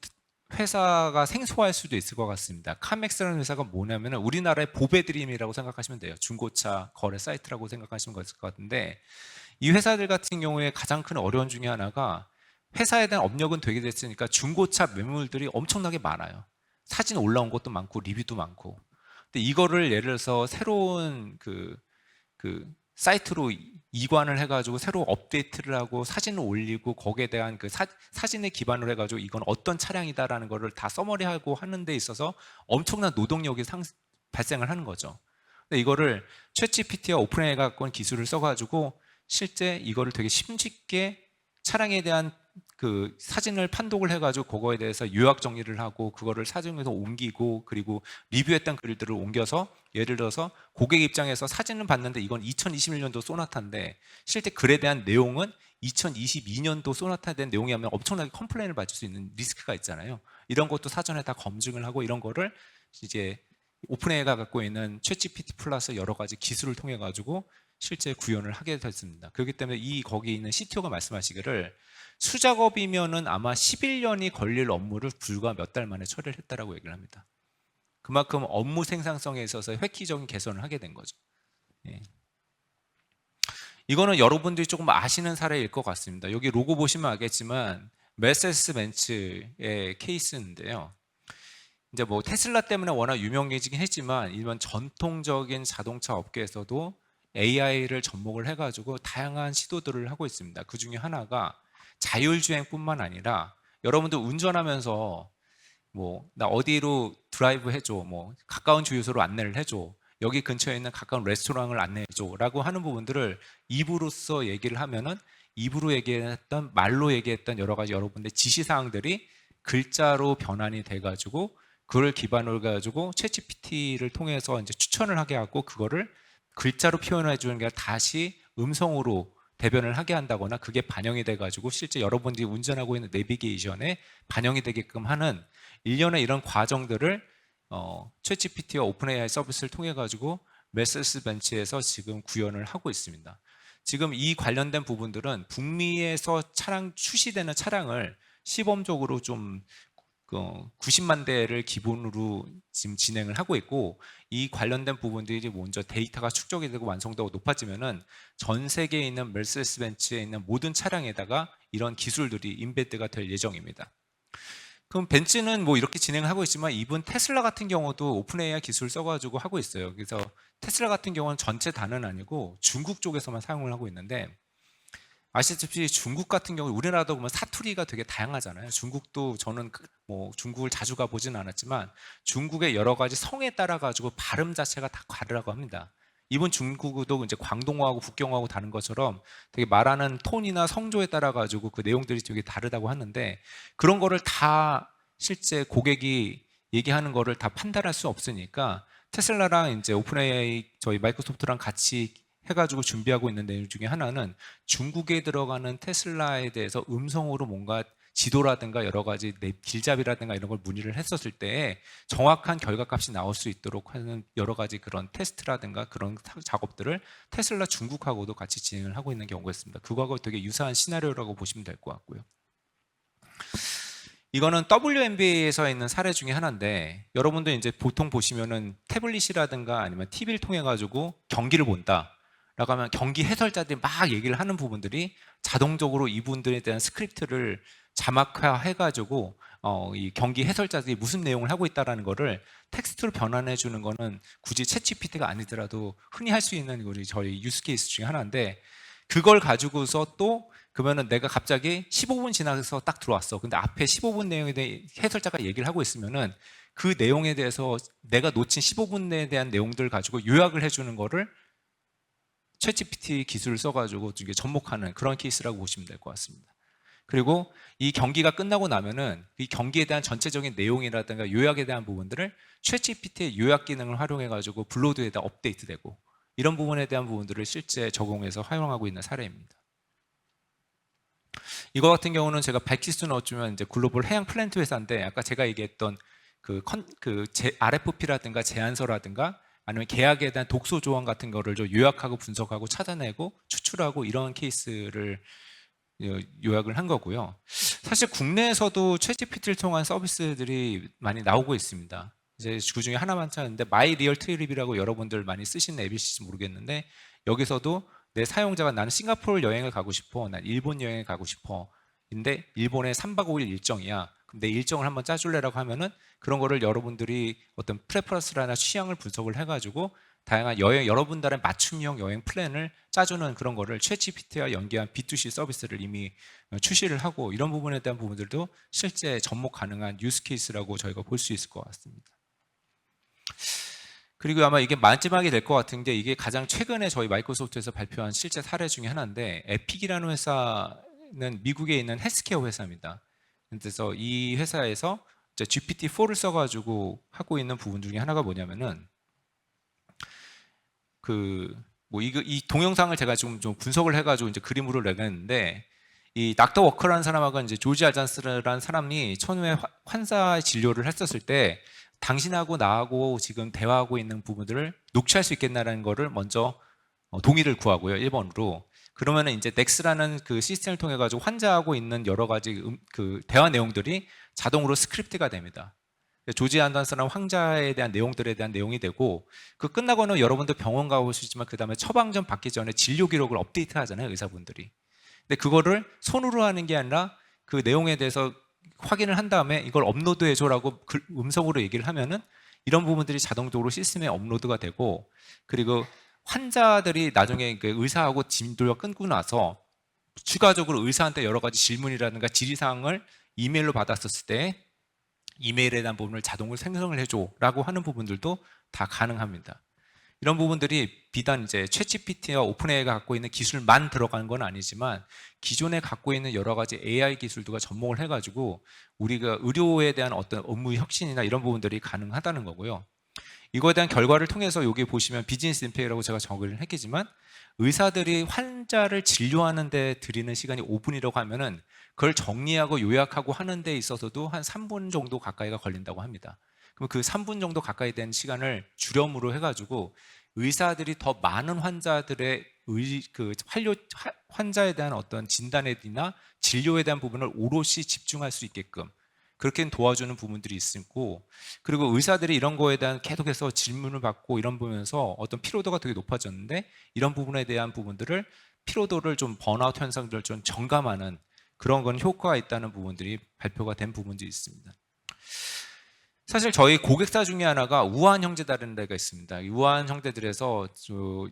회사가 생소할 수도 있을 것 같습니다. 카맥스라는 회사가 뭐냐면 우리나라의 보배드림이라고 생각하시면 돼요. 중고차 거래 사이트라고 생각하시면 될 것 같은데 이 회사들 같은 경우에 가장 큰 어려움 중에 하나가 회사에 대한 업력은 되게 됐으니까 중고차 매물들이 엄청나게 많아요. 사진 올라온 것도 많고 리뷰도 많고 근데 이거를 예를 들어서 새로운 그 사이트로 이관을 해가지고 새로 업데이트를 하고 사진을 올리고 거기에 대한 그 사진에 기반으로 해가지고 이건 어떤 차량이다라는 거를 다 써머리하고 하는 데 있어서 엄청난 노동력이 발생을 하는 거죠. 근데 이거를 챗GPT와 오픈AI가 갖고 온 기술을 써가지고 실제 이거를 되게 쉽게 차량에 대한 그 사진을 판독을 해가지고 그거에 대해서 요약 정리를 하고 그거를 사진에서 옮기고 그리고 리뷰했던 글들을 옮겨서 예를 들어서 고객 입장에서 사진을 봤는데 이건 2021년도 소나타인데 실제 글에 대한 내용은 2022년도 소나타에 대한 내용이 하면 엄청나게 컴플레인을 받을 수 있는 리스크가 있잖아요. 이런 것도 사전에 다 검증을 하고 이런 거를 이제 오픈AI가 갖고 있는 챗GPT 플러스 여러 가지 기술을 통해 가지고 실제 구현을 하게 됐습니다. 그렇기 때문에 거기 있는 CTO가 말씀하시기를 수작업이면은 아마 11년이 걸릴 업무를 불과 몇 달 만에 처리를 했다라고 얘기를 합니다. 그만큼 업무 생산성에 있어서 획기적인 개선을 하게 된 거죠. 예. 이거는 여러분들이 조금 아시는 사례일 것 같습니다. 여기 로고 보시면 알겠지만 메세스 벤츠의 케이스인데요. 이제 뭐 테슬라 때문에 워낙 유명해지긴 했지만 이런 전통적인 자동차 업계에서도 AI를 접목을 해가지고 다양한 시도들을 하고 있습니다. 그 중에 하나가 자율주행뿐만 아니라 여러분들 운전하면서 뭐 나 어디로 드라이브 해줘, 뭐 가까운 주유소로 안내를 해줘, 여기 근처에 있는 가까운 레스토랑을 안내해줘 라고 하는 부분들을 입으로써 얘기를 하면은 입으로 얘기했던 말로 얘기했던 여러 가지 여러분들의 지시사항들이 글자로 변환이 돼가지고 그걸 기반으로 해가지고 챗GPT를 통해서 이제 추천을 하게 하고 그거를 글자로 표현해 주는 게 다시 음성으로 대변을 하게 한다거나 그게 반영이 돼가지고 실제 여러분들이 운전하고 있는 내비게이션에 반영이 되게끔 하는 일련의 이런 과정들을 챗GPT와 오픈AI 서비스를 통해 가지고 메세스 벤츠에서 지금 구현을 하고 있습니다. 지금 이 관련된 부분들은 북미에서 출시되는 차량을 시범적으로 좀 90만 대를 기본으로 지금 진행을 하고 있고 이 관련된 부분들이 먼저 데이터가 축적이 되고 완성도가 높아지면은 전 세계에 있는 메르세데스 벤츠에 있는 모든 차량에다가 이런 기술들이 인베드가 될 예정입니다. 그럼 벤츠는 뭐 이렇게 진행하고 있지만 이분 테슬라 같은 경우도 오픈AI 기술을 써가지고 하고 있어요. 그래서 테슬라 같은 경우는 전체 다는 아니고 중국 쪽에서만 사용을 하고 있는데 아시다시피 중국 같은 경우 우리나라도 보면 사투리가 되게 다양하잖아요. 중국도 저는 뭐 중국을 자주 가보진 않았지만 중국의 여러 가지 성에 따라 가지고 발음 자체가 다 다르다고 합니다. 이번 중국도 이제 광동어하고 북경어하고 다른 것처럼 되게 말하는 톤이나 성조에 따라 가지고 그 내용들이 되게 다르다고 하는데 그런 거를 다 실제 고객이 얘기하는 거를 다 판단할 수 없으니까 테슬라랑 이제 오픈AI 저희 마이크로소프트랑 같이 해가지고 준비하고 있는 내용 중에 하나는 중국에 들어가는 테슬라에 대해서 음성으로 뭔가 지도라든가 여러 가지 길잡이라든가 이런 걸 문의를 했었을 때 정확한 결과값이 나올 수 있도록 하는 여러 가지 그런 테스트라든가 그런 작업들을 테슬라 중국하고도 같이 진행을 하고 있는 경우가 있습니다. 그거하고 되게 유사한 시나리오라고 보시면 될 것 같고요. 이거는 WNBA에서 있는 사례 중에 하나인데, 여러분들 이제 보통 보시면은 태블릿이라든가 아니면 TV를 통해 가지고 경기를 본다 라고 하면 경기 해설자들이 막 얘기를 하는 부분들이 자동적으로 이분들에 대한 스크립트를 자막화 해가지고 이 경기 해설자들이 무슨 내용을 하고 있다라는 거를 텍스트로 변환해 주는 거는 굳이 챗GPT가 아니더라도 흔히 할 수 있는 우리 저희 유스 케이스 중에 하나인데, 그걸 가지고서 또 그러면은 내가 갑자기 15분 지나서 딱 들어왔어. 근데 앞에 15분 내용에 대해 해설자가 얘기를 하고 있으면은 그 내용에 대해서 내가 놓친 15분에 대한 내용들 가지고 요약을 해주는 거를 챗GPT 기술을 써가지고 이게 접목하는 그런 케이스라고 보시면 될 것 같습니다. 그리고 이 경기가 끝나고 나면은 이 경기에 대한 전체적인 내용이라든가 요약에 대한 부분들을 챗GPT의 요약 기능을 활용해가지고 블로드에다 업데이트되고, 이런 부분에 대한 부분들을 실제 적용해서 활용하고 있는 사례입니다. 이거 같은 경우는 제가 밝힐 수는 없지만 이제 글로벌 해양 플랜트 회사인데, 아까 제가 얘기했던 RFP라든가 제안서라든가 아니면 계약에 대한 독소 조항 같은 거를 좀 요약하고 분석하고 찾아내고 추출하고 이런 케이스를 요약을 한 거고요. 사실 국내에서도 챗GPT를 통한 서비스들이 많이 나오고 있습니다. 이제 그 중에 하나만 찾는데 마이 리얼 트립이라고 여러분들 많이 쓰시는 앱이실지 모르겠는데, 여기서도 내 사용자가 나는 싱가포르 여행을 가고 싶어, 난 일본 여행을 가고 싶어, 근데 일본에 3박 5일 일정이야, 내 일정을 한번 짜줄래라고 하면은 그런 거를 여러분들이 어떤 프레퍼런스나 취향을 분석을 해가지고 다양한 여러분들의 맞춤형 여행 플랜을 짜주는 그런 거를 챗GPT와 연계한 B2C 서비스를 이미 출시를 하고, 이런 부분에 대한 부분들도 실제 접목 가능한 유스 케이스라고 저희가 볼 수 있을 것 같습니다. 그리고 아마 이게 마지막이 될 것 같은 게, 이게 가장 최근에 저희 마이크로소프트에서 발표한 실제 사례 중에 하나인데, 에픽이라는 회사는 미국에 있는 헬스케어 회사입니다. 그래서 이 회사에서 GPT-4를 써가지고 하고 있는 부분 중에 하나가 뭐냐면은, 이 동영상을 제가 좀 분석을 해가지고 이제 그림으로 내겠는데, 이 닥터 워커라는 사람하고 이제 조지 알잔스라는 사람이 처음에 환자 진료를 했었을 때, 당신하고 나하고 지금 대화하고 있는 부분들을 녹취할 수 있겠나라는 거를 먼저 동의를 구하고요, 1번으로. 그러면은 이제 넥스라는 그 시스템을 통해 가지고 환자하고 있는 여러 가지 그 대화 내용들이 자동으로 스크립트가 됩니다. 조지 안단스는 환자에 대한 내용들에 대한 내용이 되고, 그 끝나고는 여러분도 병원 가보시지만 그 다음에 처방전 받기 전에 진료 기록을 업데이트 하잖아요, 의사분들이. 근데 그거를 손으로 하는 게 아니라 그 내용에 대해서 확인을 한 다음에 이걸 업로드해줘라고 음성으로 얘기를 하면은 이런 부분들이 자동적으로 시스템에 업로드가 되고, 그리고 환자들이 나중에 그 의사하고 진료가 끊고 나서 추가적으로 의사한테 여러 가지 질문이라든가 질의사항을 이메일로 받았었을 때 이메일에 대한 부분을 자동으로 생성을 해줘라고 하는 부분들도 다 가능합니다. 이런 부분들이 비단 이제 챗GPT와 오픈AI가 갖고 있는 기술만 들어간 건 아니지만, 기존에 갖고 있는 여러 가지 AI 기술들과 접목을 해가지고 우리가 의료에 대한 어떤 업무 혁신이나 이런 부분들이 가능하다는 거고요. 이거에 대한 결과를 통해서 여기 보시면 비즈니스 임팩트라고 제가 정의를 했겠지만, 의사들이 환자를 진료하는 데 들이는 시간이 5분이라고 하면은 그걸 정리하고 요약하고 하는 데 있어서도 한 3분 정도 가까이가 걸린다고 합니다. 그럼 그 3분 정도 가까이 된 시간을 주렴으로 해가지고 의사들이 더 많은 환자들의 환자에 대한 어떤 진단이나 진료에 대한 부분을 오롯이 집중할 수 있게끔 그렇게 도와주는 부분들이 있고, 그리고 의사들이 이런 거에 대한 계속해서 질문을 받고 이런 보면서 어떤 피로도가 되게 높아졌는데, 이런 부분에 대한 부분들을 피로도를 좀 번아웃 현상들을 좀 점감하는 그런 건 효과가 있다는 부분들이 발표가 된 부분들이 있습니다. 사실 저희 고객사 중에 하나가 우한 형제다라는 데가 있습니다. 우한 형제들에서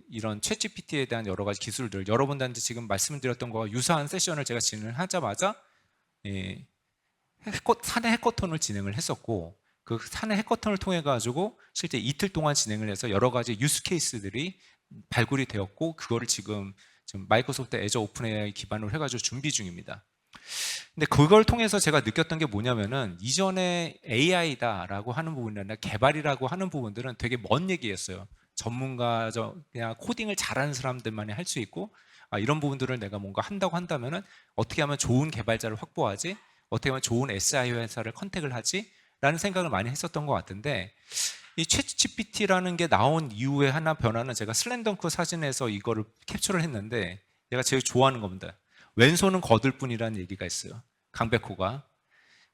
이런 챗GPT에 대한 여러 가지 기술들, 여러분들한테 지금 말씀드렸던 거와 유사한 세션을 제가 진행을 하자마자 사내 해커톤을 진행을 했었고, 그 사내 해커톤을 통해 가지고 실제 이틀 동안 진행을 해서 여러 가지 유스 케이스들이 발굴이 되었고, 그거를 지금 마이크로소프트 애저 오픈AI 기반으로 해가지고 준비 중입니다. 근데 그걸 통해서 제가 느꼈던 게 뭐냐면은, 이전에 AI다라고 하는 부분이나 개발이라고 하는 부분들은 되게 먼 얘기였어요. 전문가, 그냥 코딩을 잘하는 사람들만이 할 수 있고, 이런 부분들을 내가 뭔가 한다고 한다면은 어떻게 하면 좋은 개발자를 확보하지? 어떻게 보면 좋은 SI 회사를 컨택을 하지라는 생각을 많이 했었던 것 같은데, 이 챗GPT라는 게 나온 이후에 하나 변화는 제가 슬램덩크 사진에서 이거를 캡처를 했는데 제가 제일 좋아하는 겁니다. 왼손은 거들 뿐이라는 얘기가 있어요. 강백호가.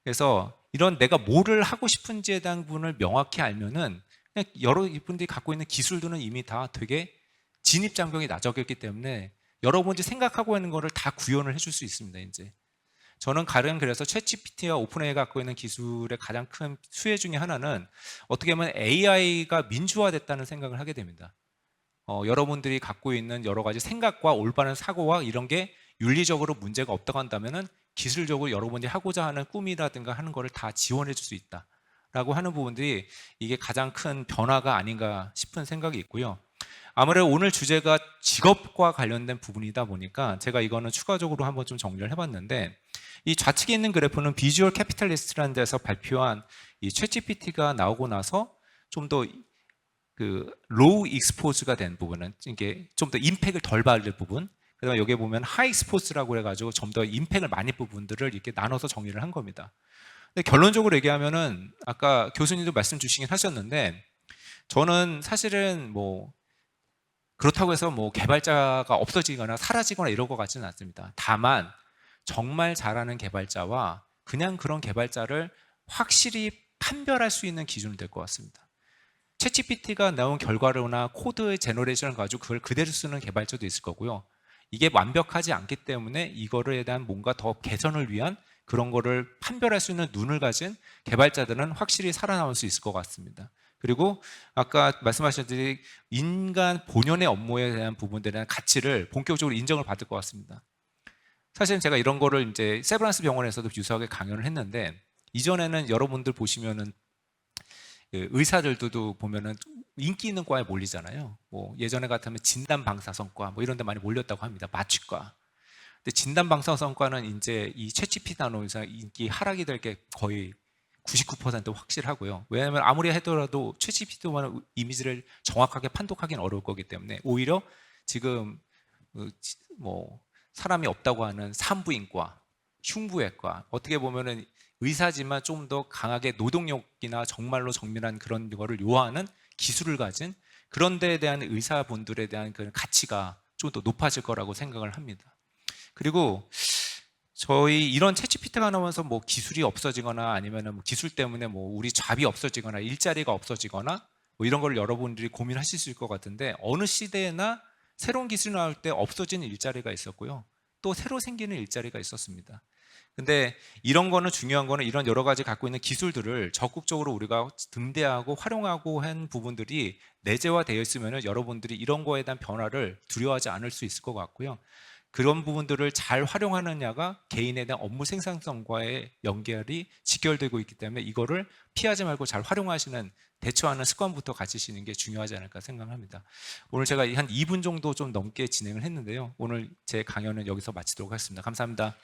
그래서 이런 내가 뭐를 하고 싶은지에 대한 부분을 명확히 알면은 그냥 여러 분들이 갖고 있는 기술들은 이미 다 되게 진입장벽이 낮아졌기 때문에 여러분들이 생각하고 있는 거를 다 구현을 해줄 수 있습니다. 이제 저는 가령 그래서 챗GPT와 오픈AI가 갖고 있는 기술의 가장 큰 수혜 중에 하나는 어떻게 보면 AI가 민주화됐다는 생각을 하게 됩니다. 여러분들이 갖고 있는 여러 가지 생각과 올바른 사고와 이런 게 윤리적으로 문제가 없다고 한다면은 기술적으로 여러분들이 하고자 하는 꿈이라든가 하는 거를 다 지원해 줄 수 있다라고 하는 부분들이 이게 가장 큰 변화가 아닌가 싶은 생각이 있고요. 아무래도 오늘 주제가 직업과 관련된 부분이다 보니까 제가 이거는 추가적으로 한번 좀 정리를 해봤는데, 이 좌측에 있는 그래프는 비주얼 캐피탈리스트라는 데서 발표한 이 챗GPT가 나오고 나서 좀 더 그 로우 익스포즈가 된 부분은 이게 좀 더 임팩을 덜 받을 부분, 그다음에 여기 보면 하이 익스포즈라고 해가지고 좀 더 임팩을 많이 부분들을 이렇게 나눠서 정리를 한 겁니다. 근데 결론적으로 얘기하면은 아까 교수님도 말씀 주시긴 하셨는데, 저는 사실은 뭐 그렇다고 해서 뭐 개발자가 없어지거나 사라지거나 이럴 것 같지는 않습니다. 다만 정말 잘하는 개발자와 그냥 그런 개발자를 확실히 판별할 수 있는 기준이 될 것 같습니다. 챗GPT가 나온 결과로나 코드 제너레이션을 가지고 그걸 그대로 쓰는 개발자도 있을 거고요. 이게 완벽하지 않기 때문에 이거에 대한 뭔가 더 개선을 위한 그런 거를 판별할 수 있는 눈을 가진 개발자들은 확실히 살아남을 수 있을 것 같습니다. 그리고 아까 말씀하셨듯이 인간 본연의 업무에 대한 부분들에 대한 가치를 본격적으로 인정을 받을 것 같습니다. 사실 제가 이런 거를 이제 세브란스 병원에서도 유사하게 강연을 했는데, 이전에는 여러분들 보시면은 의사들도 보면은 인기 있는 과에 몰리잖아요. 뭐 예전에 같으면 진단방사선과 뭐 이런 데 많이 몰렸다고 합니다. 마취과. 근데 진단방사선과는 이제 이 챗GPT 나오면서 인기 하락이 될 게 거의 99% 확실하고요. 왜냐하면 아무리 하더라도 챗GPT만 이미지를 정확하게 판독하기는 어려울 거기 때문에 오히려 지금 뭐 사람이 없다고 하는 산부인과, 흉부외과, 어떻게 보면은 의사지만 좀 더 강하게 노동력이나 정말로 정밀한 그런 거를 요하는 기술을 가진 그런 데에 대한 의사분들에 대한 그 가치가 좀 더 높아질 거라고 생각을 합니다. 그리고 저희 이런 챗GPT가 나오면서 뭐 기술이 없어지거나 아니면은 뭐 기술 때문에 뭐 우리 잡이 없어지거나 일자리가 없어지거나 뭐 이런 걸 여러분들이 고민하실 수 있을 것 같은데, 어느 시대에나 새로운 기술이 나올 때 없어지는 일자리가 있었고요. 또 새로 생기는 일자리가 있었습니다. 근데 이런 거는 중요한 거는 이런 여러 가지 갖고 있는 기술들을 적극적으로 우리가 등대하고 활용하고 한 부분들이 내재화되어 있으면 여러분들이 이런 거에 대한 변화를 두려워하지 않을 수 있을 것 같고요. 그런 부분들을 잘 활용하느냐가 개인에 대한 업무 생산성과의 연결이 직결되고 있기 때문에 이거를 피하지 말고 잘 활용하시는, 대처하는 습관부터 가지시는 게 중요하지 않을까 생각합니다. 오늘 제가 한 2분 정도 좀 넘게 진행을 했는데요. 오늘 제 강연은 여기서 마치도록 하겠습니다. 감사합니다.